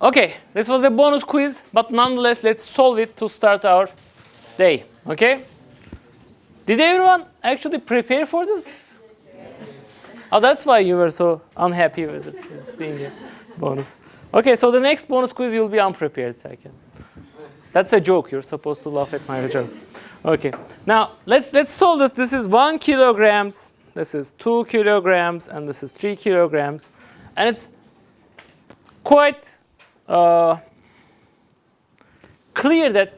Okay, this was a bonus quiz, but nonetheless, let's solve it to start our day. Okay? Did everyone actually prepare for this? Oh, that's why you were so unhappy with it as being a bonus. Okay, so the next bonus quiz you'll be unprepared. That's a joke. You're supposed to laugh at my jokes. Okay, now let's solve this. This is 1 kilograms. This is 2 kilograms, and this is 3 kilograms, and it's quite clear that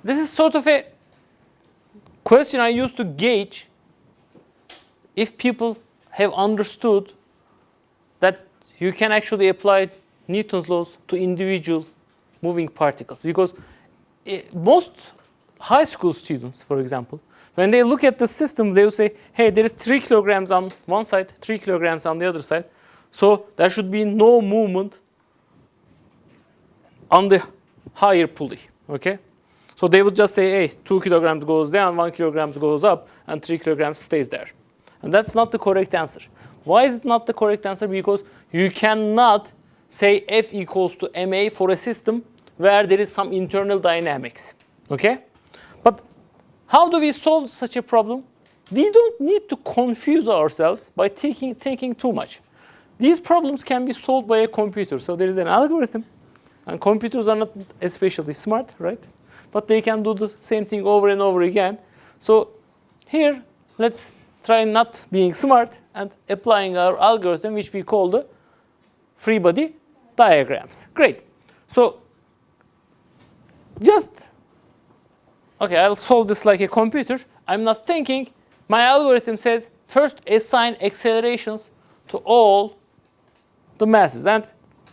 this is sort of a question I used to gauge if people have understood that you can actually apply Newton's laws to individual moving particles. Because most high school students, for example, when they look at the system, they will say, hey, there is 3 kilograms on one side, 3 kilograms on the other side. So there should be no movement on the higher pulley. Okay? So they would just say, hey, 2 kilograms goes down, 1 kilogram goes up, and 3 kilograms stays there. And that's not the correct answer. Why is it not the correct answer? Because you cannot say F equals to ma for a system where there is some internal dynamics. Okay? But how do we solve such a problem? We don't need to confuse ourselves by thinking too much. These problems can be solved by a computer. So there is an algorithm, and computers are not especially smart, right? But they can do the same thing over and over again. So here, let's try not being smart and applying our algorithm, which we call the Freebody Diagrams. Great. So okay, I'll solve this like a computer. I'm not thinking. My algorithm says first assign accelerations to all the masses. And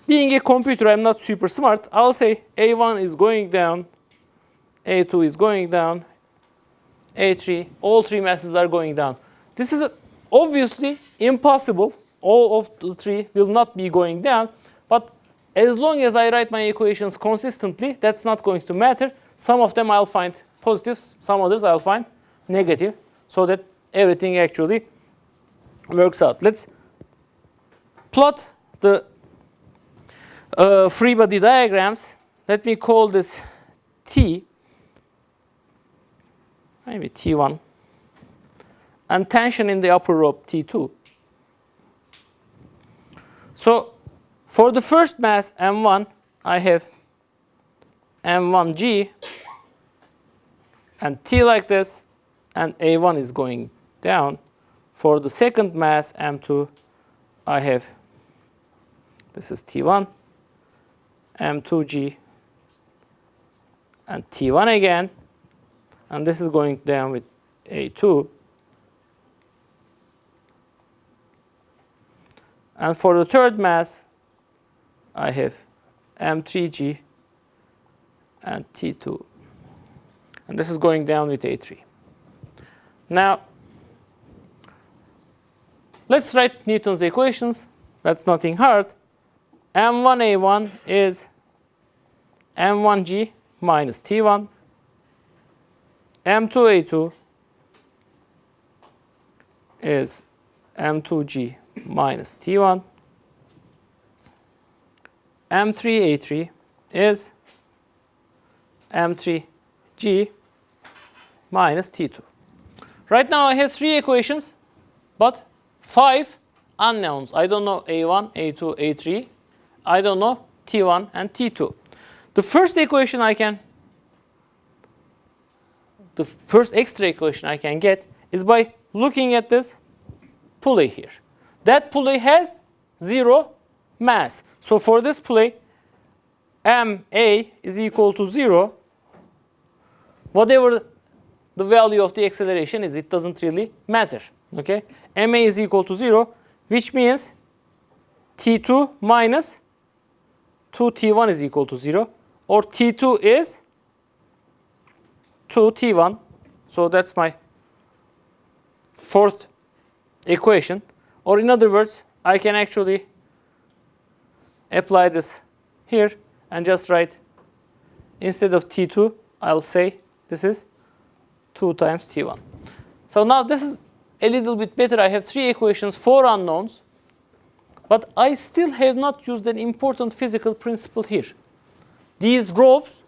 being a computer, I'm not super smart. I'll say A1 is going down, A2 is going down, A3, all 3 masses are going down. This is obviously impossible. All of the 3 will not be going down. But as long as I write my equations consistently, that's not going to matter. Some of them I'll find positive, some others I'll find negative, so that everything actually works out. Let's plot the free body diagrams. Let me call this T, maybe T1, and tension in the upper row T2. So for the first mass M1, I have M1G and T like this, and A1 is going down. For the second mass M2, I have, this is T1, M2G, and T1 again, and this is going down with A2. And for the third mass, I have M3G and T2. And this is going down with A3. Now, let's write Newton's equations. That's nothing hard. M1A1 is M1G minus T1. M2A2 is M2G minus T1. M3A3 is M3G minus T2. Right now I have 3 equations, but 5 unknowns. I don't know A1, A2, A3. I don't know T1 and T2. The first extra equation I can get is by looking at this pulley here. That pulley has 0 mass. So for this pulley, ma is equal to 0. Whatever the value of the acceleration is, it doesn't really matter. Okay? ma is equal to 0, which means T2 minus 2T1 is equal to 0, or T2 is 2T1. So that's my fourth equation. Or in other words, I can actually apply this here and just write, instead of T2, I'll say this is 2 times T1. So now this is a little bit better. I have 3 equations, 4 unknowns. But I still have not used an important physical principle here. These ropes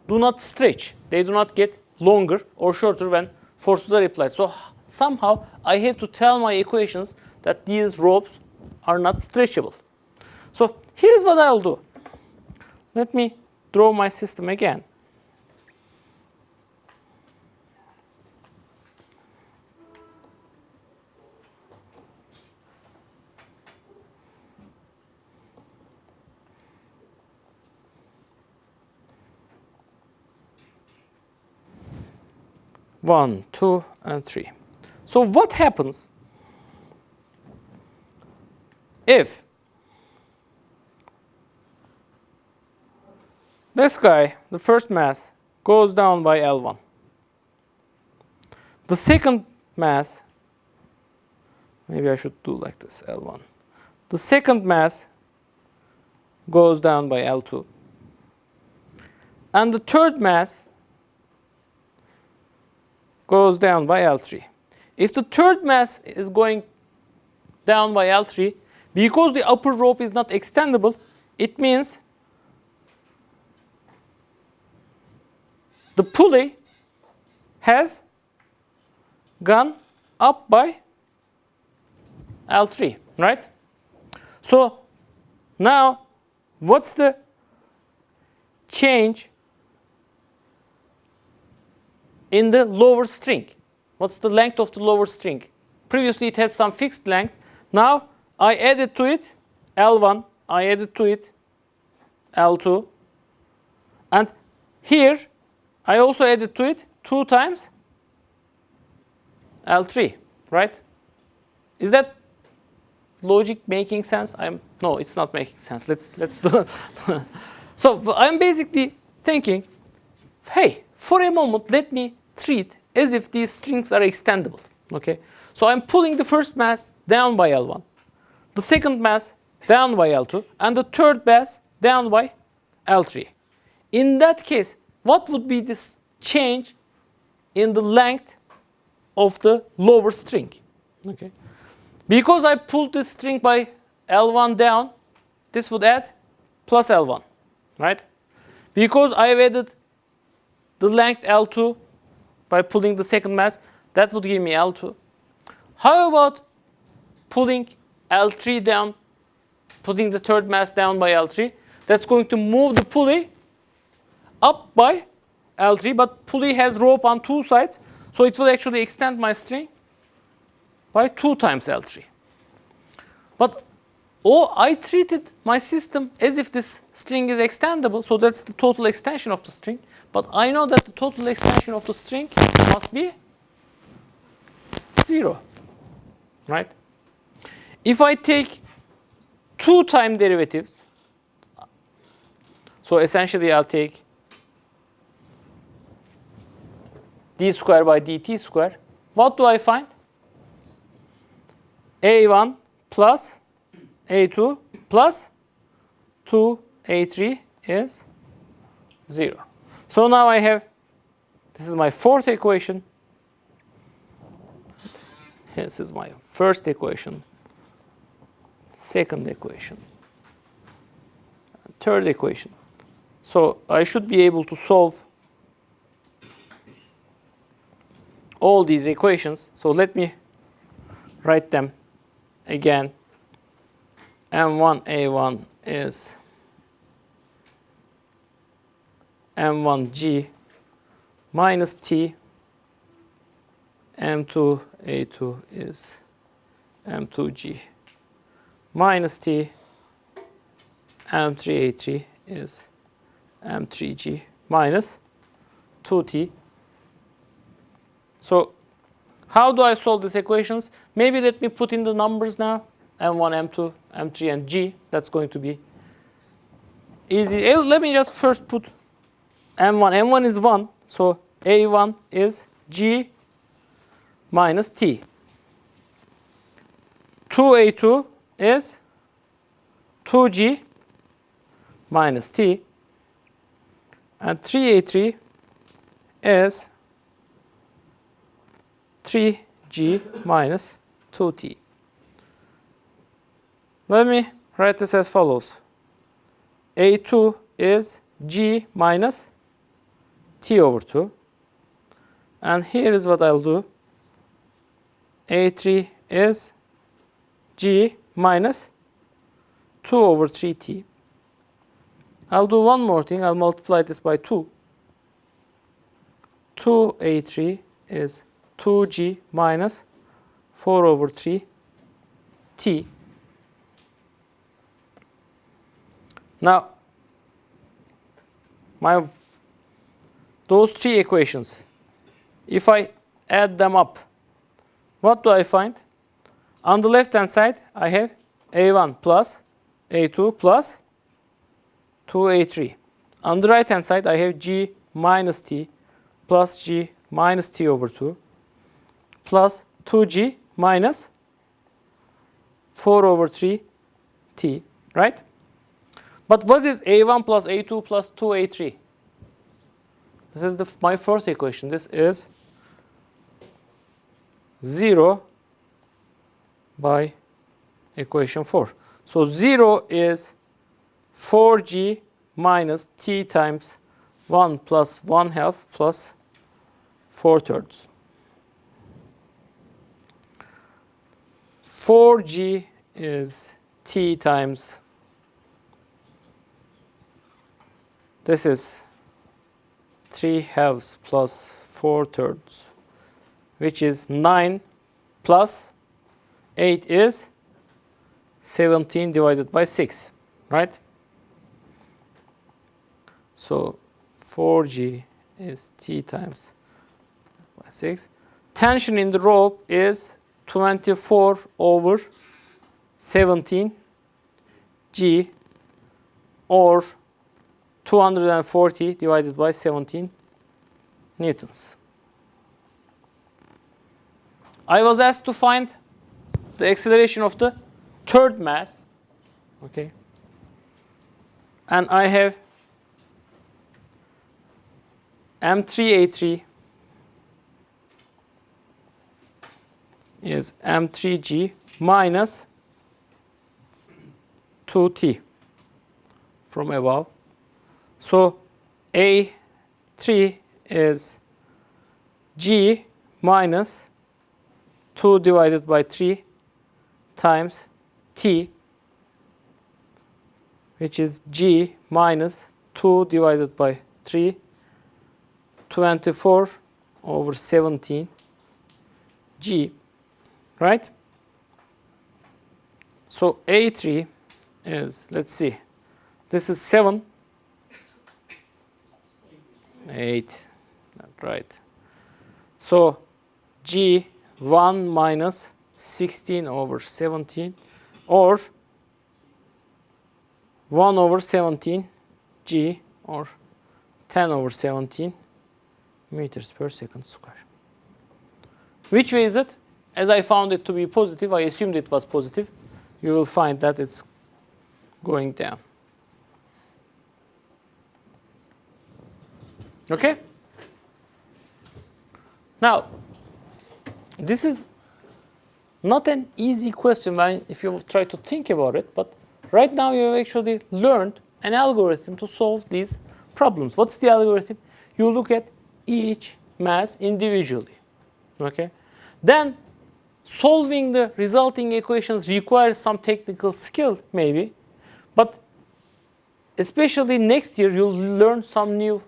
do not stretch. They do not get longer or shorter when forces are applied. So somehow I have to tell my equations that these ropes are not stretchable. So here is what I'll do. Let me draw my system again. One, two, and three. So what happens if this guy, the first mass, goes down by L1? The second mass, maybe I should do like this, L1. The second mass goes down by L2. And the third mass goes down by L3. If the third mass is going down by L3, because the upper rope is not extendable, it means the pulley has gone up by L3, right? So now what's the change in the lower string? What's the length of the lower string? Previously it had some fixed length. Now I added to it L1, I added to it L2, and here I also added to it 2 times L3, right? Is that logic making sense? No, it's not making sense. Let's do it. So I'm basically thinking, hey, for a moment, let me treat as if these strings are extendable. Okay, so I'm pulling the first mass down by L1, the second mass down by L2, and the third mass down by L3. In that case, what would be this change in the length of the lower string? Okay, because I pulled this string by L1 down, this would add plus L1, right? Because I've added the length L2 by pulling the second mass, that would give me L2. How about pulling L3 down, putting the third mass down by L3? That's going to move the pulley up by L3, but pulley has rope on 2 sides, so it will actually extend my string by 2 times L3. But I treated my system as if this string is extendable, so that's the total extension of the string. But I know that the total extension of the string must be 0, right? If I take 2 time derivatives, so essentially I'll take d square by dt square, what do I find? A1 plus A2 plus 2A3 is 0. So now I have, this is my fourth equation. This is my first equation, second equation, third equation. So I should be able to solve all these equations. So let me write them again. M1A1 is M1G minus T. M2A2 is M2G minus T. M3A3 is M3G minus 2T. So how do I solve these equations? Maybe let me put in the numbers now. M1, M2, M3, and G. That's going to be easy. Let me just first put M1. M1 is 1. So A1 is G minus T. 2A2 is 2G minus T. And 3A3 is 3G minus 2T. Let me write this as follows. A2 is G minus T over 2. And here is what I'll do. A3 is G minus 2 over 3T. I'll do one more thing. I'll multiply this by 2. 2A3 is 2G minus 4 over 3T. Now, those three equations, if I add them up, what do I find? On the left-hand side, I have A1 plus A2 plus 2A3. On the right-hand side, I have G minus T plus G minus T over 2 plus 2G minus 4 over 3T, right? But what is A1 plus A2 plus 2A3? This is my first equation. This is 0 by equation 4. So 0 is 4G minus T times 1 plus 1/2 plus 4/3. 4G is T times, this is 3/2 plus 4/3, which is 9 plus 8 is 17 divided by 6, right? So 4G is T times by 6. Tension in the rope is 24 over 17 G, or 240 divided by 17 newtons. I was asked to find the acceleration of the third mass, okay? And I have M3A3 is M3G minus 2T from above. So A3 is G minus 2 divided by 3 times T, which is G minus 2 divided by 3, 24 over 17 G, right? So A3 is, let's see, this is 7, 8, not right. So G1 minus 16 over 17, or 1 over 17 G, or 10 over 17 meters per second square. Which way is it? As I found it to be positive, I assumed it was positive. You will find that it's going down. Okay? Now, this is not an easy question if you try to think about it, but right now you have actually learned an algorithm to solve these problems. What's the algorithm? You look at each mass individually. Okay? Then solving the resulting equations requires some technical skill, maybe, but especially next year you'll learn some new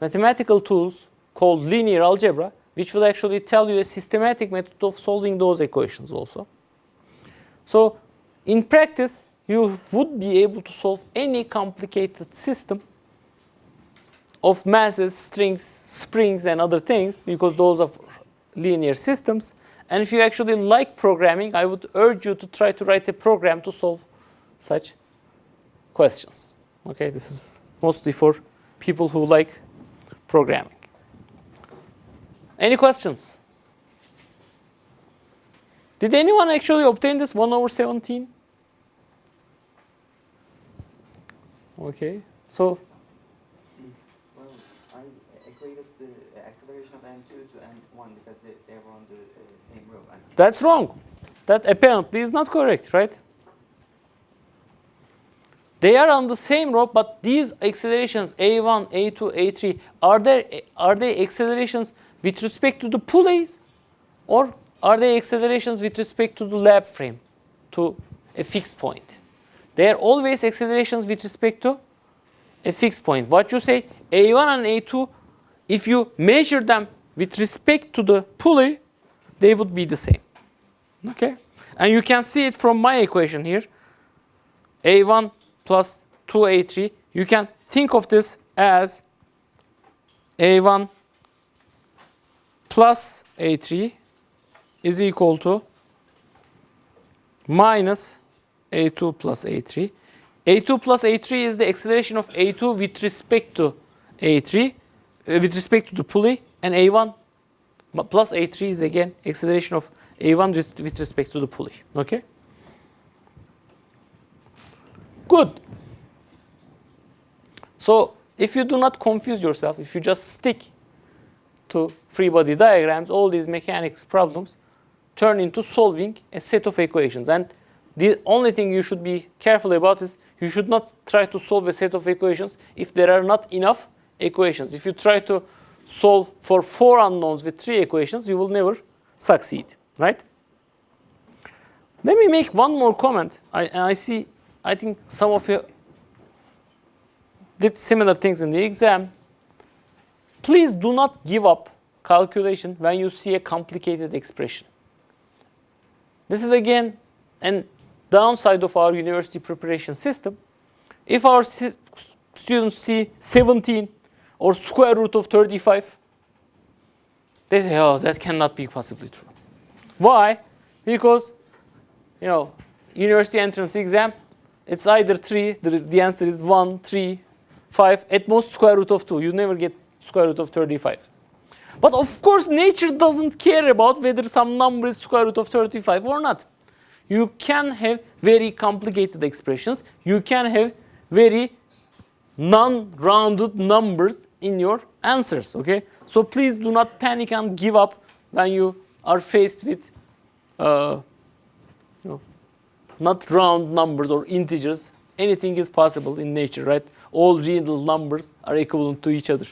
mathematical tools called linear algebra, which will actually tell you a systematic method of solving those equations also. So in practice, you would be able to solve any complicated system of masses, strings, springs, and other things, because those are linear systems. And if you actually like programming, I would urge you to try to write a program to solve such questions. Okay, this is mostly for people who like programming. Any questions? Did anyone actually obtain this 1 over 17? Okay, so. Well, I equated the acceleration of M2 to M1 because they were on the same row. That's wrong. that apparently is not correct, right? They are on the same rope, but these accelerations A1, A2, A3, are they accelerations with respect to the pulleys, or are they accelerations with respect to the lab frame, to a fixed point? They are always accelerations with respect to a fixed point. What you say, A1 and A2, if you measure them with respect to the pulley, they would be the same. Okay? And you can see it from my equation here. A1 plus 2A3. You can think of this as A1 plus A3 is equal to minus A2 plus A3. A2 plus A3 is the acceleration of A2 with respect to A3, with respect to the pulley, and A1 plus A3 is again acceleration of A1 with respect to the pulley. Okay? Good. So if you do not confuse yourself, if you just stick to free body diagrams, all these mechanics problems turn into solving a set of equations. And the only thing you should be careful about is you should not try to solve a set of equations if there are not enough equations. If you try to solve for 4 unknowns with 3 equations, you will never succeed, right? Let me make one more comment. I think some of you did similar things in the exam. Please do not give up calculation when you see a complicated expression. This is again a downside of our university preparation system. If our students see 17 or square root of 35, they say, oh, that cannot be possibly true. Why? Because, university entrance exam, it's either 3, the answer is 1, 3, 5, at most square root of 2. You never get square root of 35. But of course, nature doesn't care about whether some number is square root of 35 or not. You can have very complicated expressions. You can have very non-rounded numbers in your answers. Okay? So please do not panic and give up when you are faced with not round numbers or integers. Anything is possible in nature, right? All real numbers are equivalent to each other.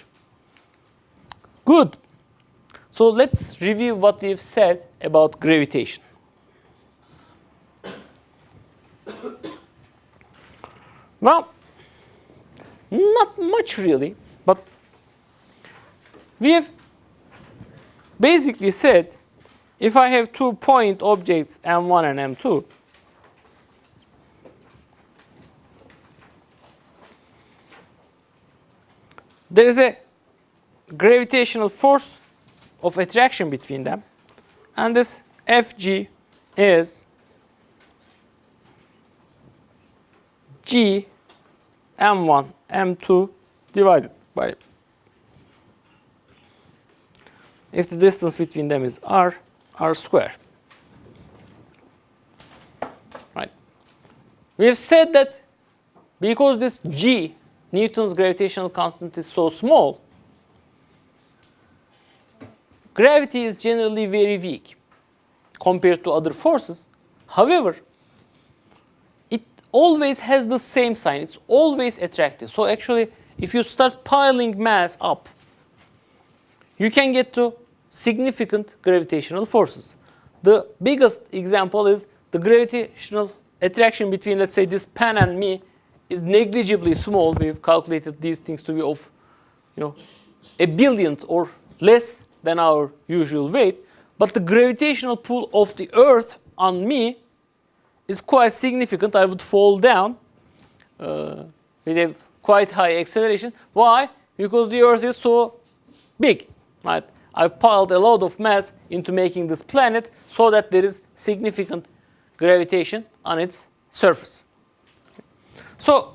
Good. So let's review what we've said about gravitation. Well, not much really, but we have basically said if I have 2 point objects M1 and M2, there is a gravitational force of attraction between them, and this Fg is G M1 M2 divided by, if the distance between them is r square. Right. We have said that because this G, Newton's gravitational constant, is so small, gravity is generally very weak compared to other forces. However, it always has the same sign. It's always attractive. So actually, if you start piling mass up, you can get to significant gravitational forces. The biggest example is the gravitational attraction between, let's say, this pen and me is negligibly small. We've calculated these things to be of, a billionth or less than our usual weight. But the gravitational pull of the Earth on me is quite significant. I would fall down with a quite high acceleration. Why? Because the Earth is so big, right? I've piled a lot of mass into making this planet so that there is significant gravitation on its surface. So,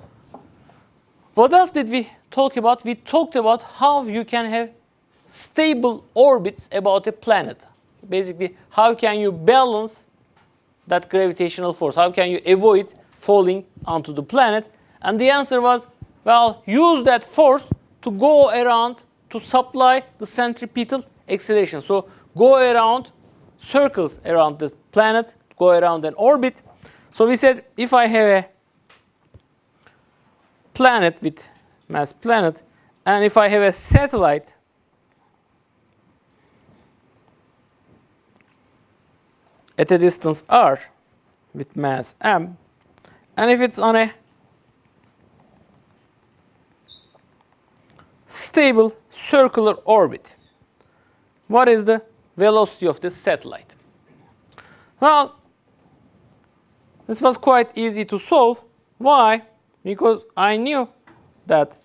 what else did we talk about? We talked about how you can have stable orbits about a planet. Basically, how can you balance that gravitational force? How can you avoid falling onto the planet? And the answer was, well, use that force to go around to supply the centripetal acceleration. So go around circles around the planet go around an orbit. So we said if I have a planet with mass planet, and if I have a satellite at a distance r with mass m, and if it's on a stable circular orbit, what is the velocity of this satellite? Well, this was quite easy to solve. Why? Because I knew that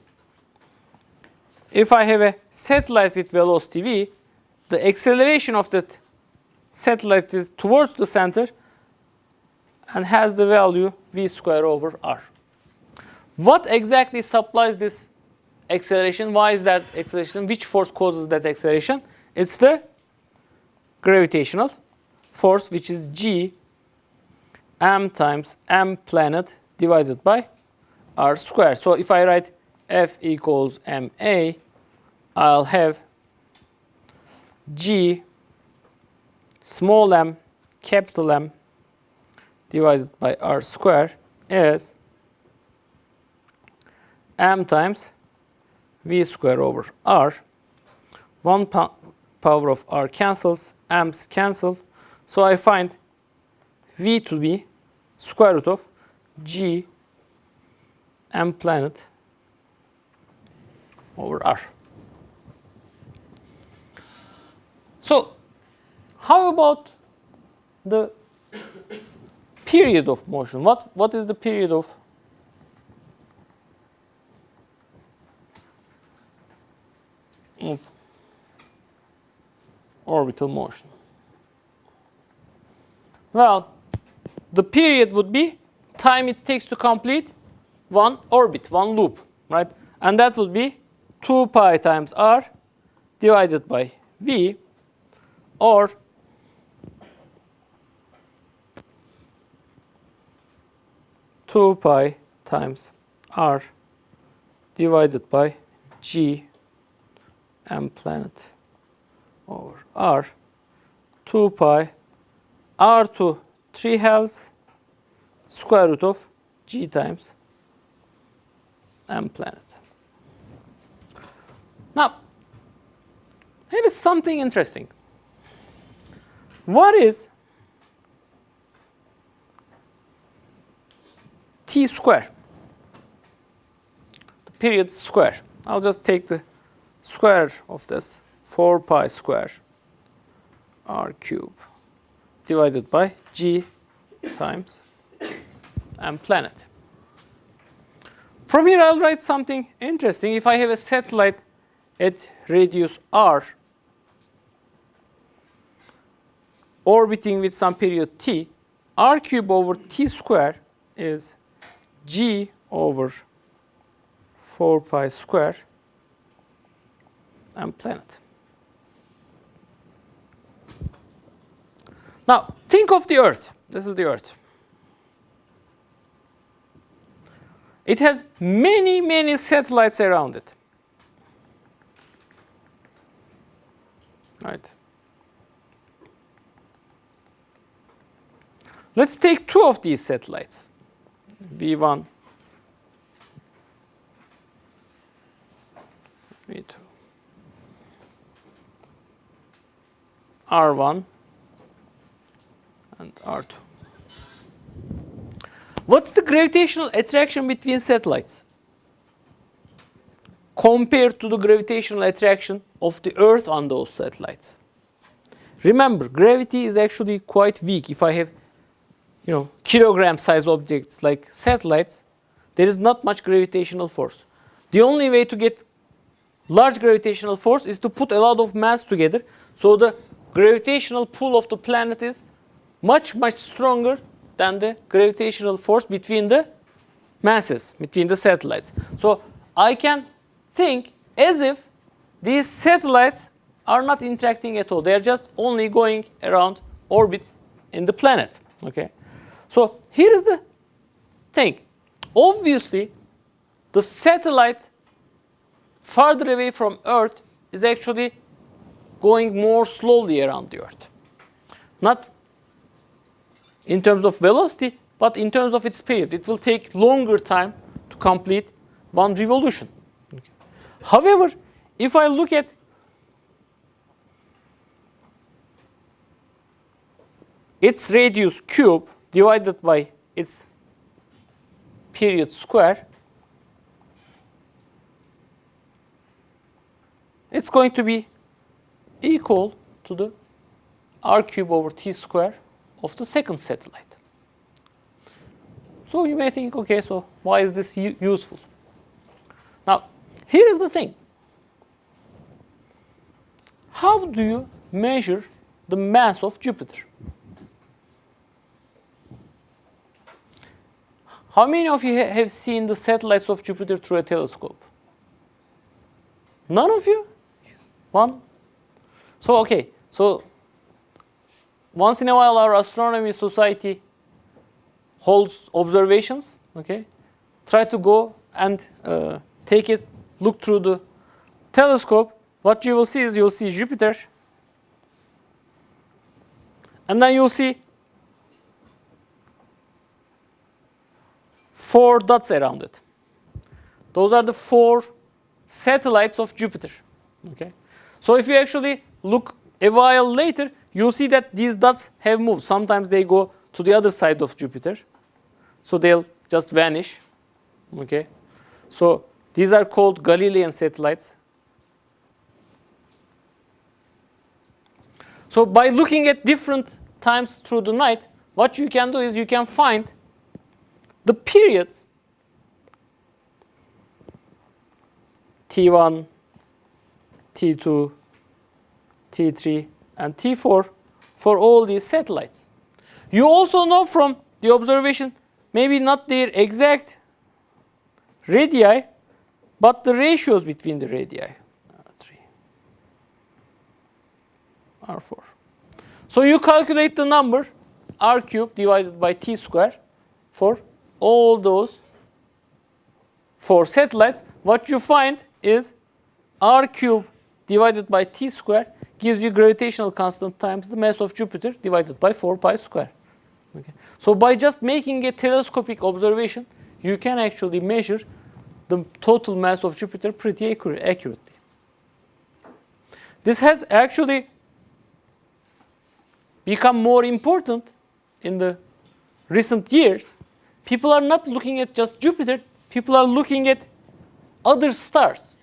if I have a satellite with velocity v, the acceleration of that satellite is towards the center and has the value v square over r. What exactly supplies this acceleration? Why is that acceleration? Which force causes that acceleration? It's the gravitational force, which is g m times m planet divided by r squared. So if I write F equals ma, I'll have g small m capital M divided by r squared is m times v square over r. 1 power of r cancels, m's cancel. So I find v to be square root of g m planet over r. So how about the period of motion? What is the period of orbital motion? Well, the period would be time it takes to complete one orbit, one loop, right? And that would be 2 pi times r divided by v, or two pi times r divided by g m planet over r. 2 pi r to 3 halves square root of g times m planet. Now, here is something interesting. What is t square? The period square. I'll just take the square of this, 4 pi square r cube divided by g times m planet. From here I'll write something interesting. If I have a satellite at radius r orbiting with some period t, r cube over t square is g over 4 pi square m planet. Now think of the Earth. This is the Earth. It has many, many satellites around it. Right. Let's take two of these satellites, V1, V2, R1, and R2. What's the gravitational attraction between satellites compared to the gravitational attraction of the Earth on those satellites? Remember, gravity is actually quite weak. If I have, kilogram size objects like satellites, there is not much gravitational force. The only way to get large gravitational force is to put a lot of mass together. So the gravitational pull of the planet is much, much stronger than the gravitational force between the masses, between the satellites. So I can think as if these satellites are not interacting at all. They are just only going around orbits in the planet. Okay. So here is the thing. Obviously, the satellite farther away from Earth is actually going more slowly around the Earth. Not in terms of velocity, but in terms of its period. It will take longer time to complete one revolution. Okay. However, if I look at its radius cube divided by its period square, it's going to be equal to the r cube over t square of the second satellite. So you may think, okay, so why is this useful? Now, here is the thing. How do you measure the mass of Jupiter? How many of you have seen the satellites of Jupiter through a telescope? None of you? One? So, okay. So, once in a while our astronomy society holds observations. Okay. Try to go and look through the telescope. What you will see is you'll see Jupiter. And then you'll see 4 dots around it. Those are the 4 satellites of Jupiter. Okay. So if you actually look a while later, you'll see that these dots have moved. Sometimes they go to the other side of Jupiter. So they'll just vanish. Okay. So these are called Galilean satellites. So by looking at different times through the night, what you can do is you can find the periods T1, T2, T3, and T4 for all these satellites. You also know from the observation, maybe not their exact radii, but the ratios between the radii. R3, R4. So you calculate the number r cubed divided by t square for all those 4 satellites. What you find is r cubed divided by t square gives you gravitational constant times the mass of Jupiter divided by 4 pi square. Okay. So by just making a telescopic observation, you can actually measure the total mass of Jupiter pretty accurately. This has actually become more important in the recent years. People are not looking at just Jupiter, people are looking at other stars.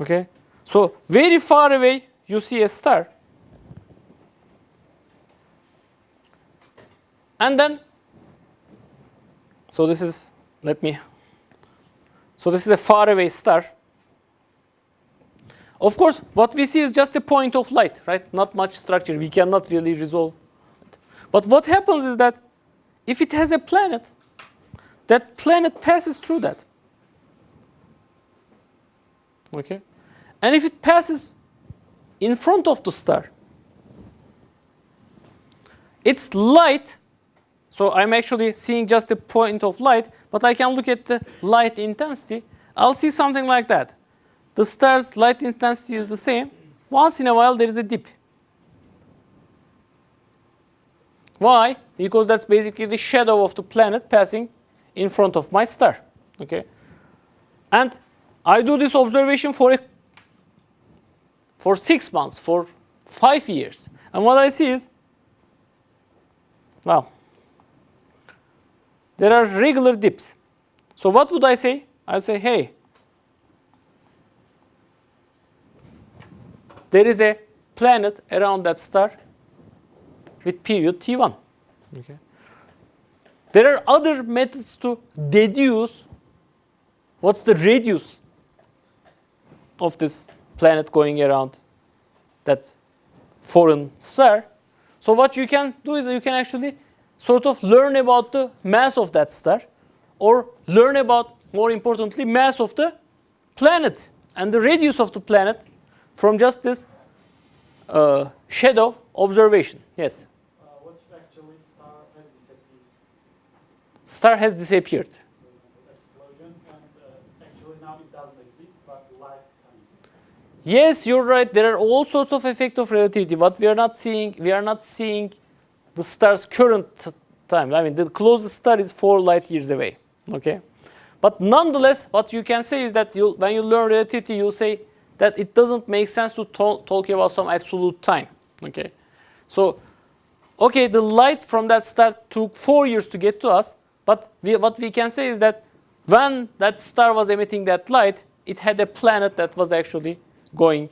Okay? So very far away you see a star. And then, so this is, so this is a faraway star. Of course, what we see is just a point of light, right? Not much structure. We cannot really resolve it. But what happens is that if it has a planet, that planet passes through that. Okay? And if it passes in front of the star, its light, so I'm actually seeing just a point of light, but I can look at the light intensity. I'll see something like that. The star's light intensity is the same. Once in a while, there is a dip. Why? Because that's basically the shadow of the planet passing in front of my star. Okay? And I do this observation for 6 months, for 5 years. And what I see is, well, there are regular dips. So what would I say? I'd say, hey, there is a planet around that star with period T1. Okay. There are other methods to deduce what's the radius of this planet going around that foreign star. So what you can do is you can actually sort of learn about the mass of that star, or learn about, more importantly, mass of the planet and the radius of the planet from just this shadow observation. Yes? What if actually star has disappeared? Star has disappeared. Explosion, and actually now it doesn't exist, but light coming. Yes, you're right. There are all sorts of effects of relativity. What we are not seeing the star's current time. I mean, the closest star is 4 light years away. Okay, but nonetheless, what you can say is that when you learn relativity, you'll say that it doesn't make sense to talk about some absolute time. Okay, so okay, the light from that star took 4 years to get to us, but what we can say is that when that star was emitting that light, it had a planet that was actually going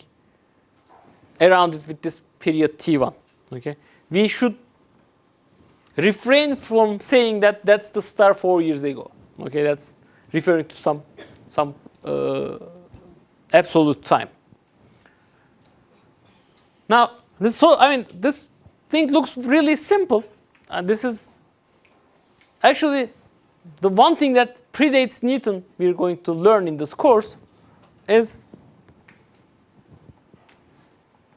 around it with this period T1. Okay, we should refrain from saying that that's the star 4 years ago. Okay, that's referring to some absolute time. Now, this thing looks really simple, and this is actually the one thing that predates Newton we're going to learn in this course is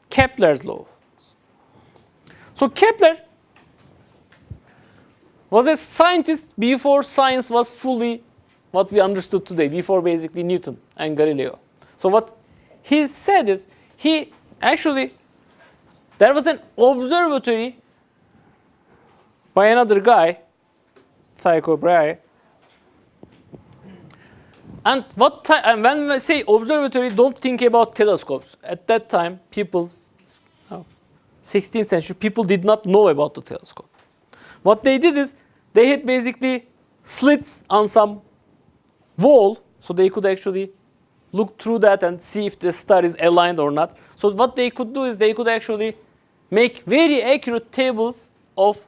Kepler's law. So Kepler was a scientist before science was fully what we understood today, before basically Newton and Galileo. So what he said is, there was an observatory by another guy, Tycho Brahe. And when we say observatory, don't think about telescopes. At that time, 16th century, people did not know about the telescope. What they did is, they had basically slits on some wall, so they could actually look through that and see if the star is aligned or not. So what they could do is they could actually make very accurate tables of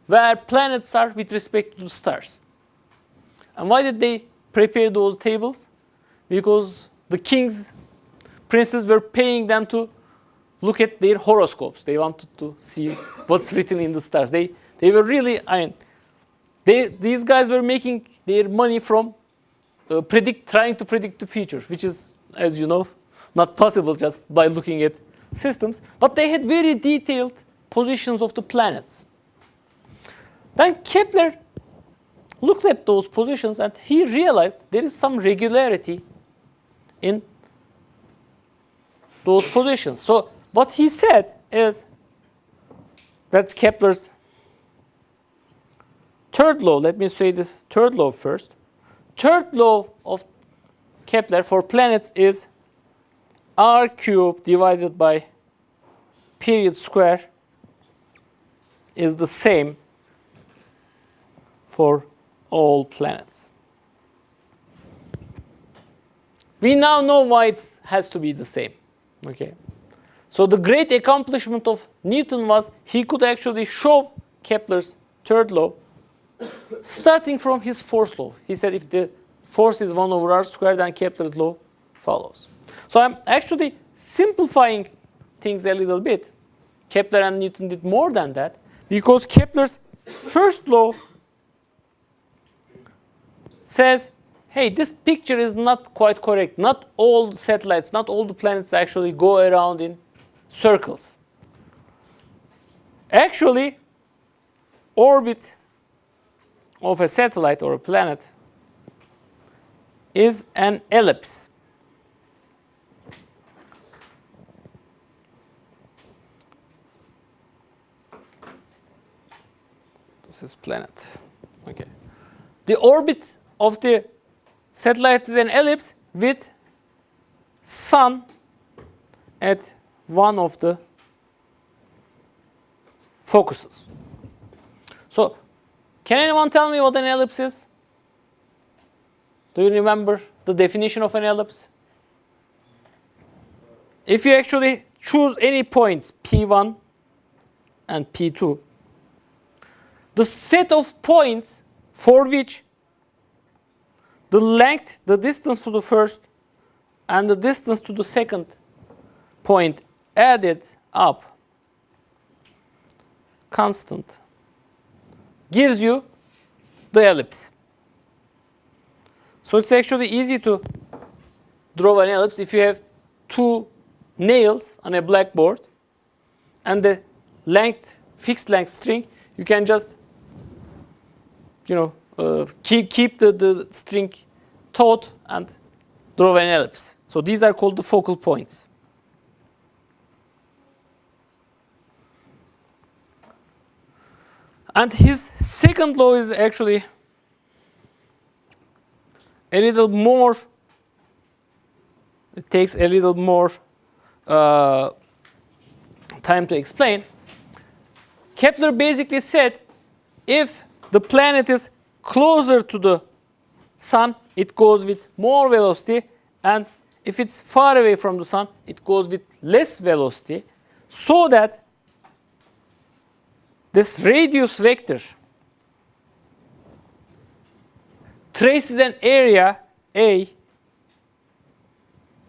where planets are with respect to the stars. And why did they prepare those tables? Because the kings, princes were paying them to look at their horoscopes. They wanted to see what's written in the stars. They were really, these guys were making their money from trying to predict the future, which is, as you know, not possible just by looking at systems. But they had very detailed positions of the planets. Then Kepler looked at those positions and he realized there is some regularity in those positions. So what he said is, that's Kepler's third law. Let me say this third law first. Third law of Kepler for planets is r cubed divided by period square is the same for all planets. We now know why it has to be the same. Okay. So the great accomplishment of Newton was he could actually show Kepler's third law starting from his fourth law. He said if the force is 1 over r squared, then Kepler's law follows. So I'm actually simplifying things a little bit. Kepler and Newton did more than that, because Kepler's first law says, hey, this picture is not quite correct. Not all satellites, not all the planets actually go around in circles. Actually, orbit of a satellite or a planet is an ellipse. This is planet. Okay. The orbit of the satellite is an ellipse with sun at one of the focuses. So, can anyone tell me what an ellipse is? Do you remember the definition of an ellipse? If you actually choose any points, P1 and P2, the set of points for which the length, the distance to the first and the distance to the second point added up, constant, gives you the ellipse. So it's actually easy to draw an ellipse if you have two nails on a blackboard and the length, fixed length string. You can just, keep the string taut and draw an ellipse. So these are called the focal points. And his second law is actually a little more, it takes a little more time to explain. Kepler basically said if the planet is closer to the sun, it goes with more velocity, and if it's far away from the sun, it goes with less velocity, so that this radius vector traces an area A.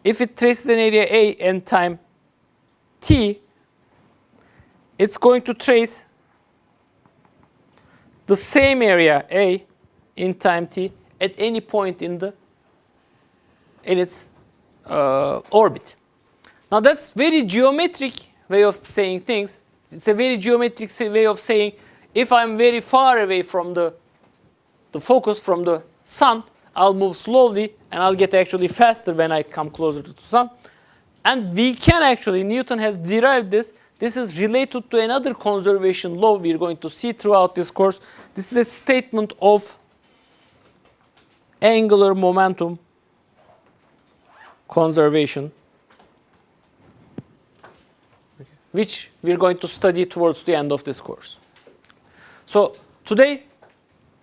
If it traces an area A in time t, it's going to trace the same area A in time t at any point in its orbit. Now that's very geometric way of saying things. It's a very geometric way of saying if I'm very far away from the focus from the sun, I'll move slowly and I'll get actually faster when I come closer to the sun. And we can actually, Newton has derived this. This is related to another conservation law we're going to see throughout this course. This is a statement of angular momentum conservation, which we're going to study towards the end of this course. So today,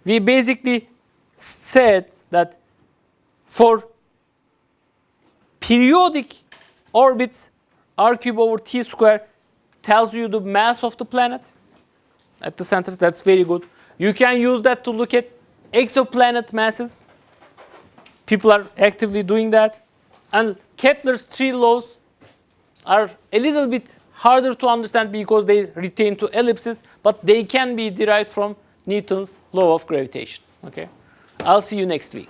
we basically said that for periodic orbits, r cube over t square tells you the mass of the planet at the center. That's very good. You can use that to look at exoplanet masses. People are actively doing that. And Kepler's 3 laws are a little bit harder to understand because they retain to ellipses, but they can be derived from Newton's law of gravitation. Okay? I'll see you next week.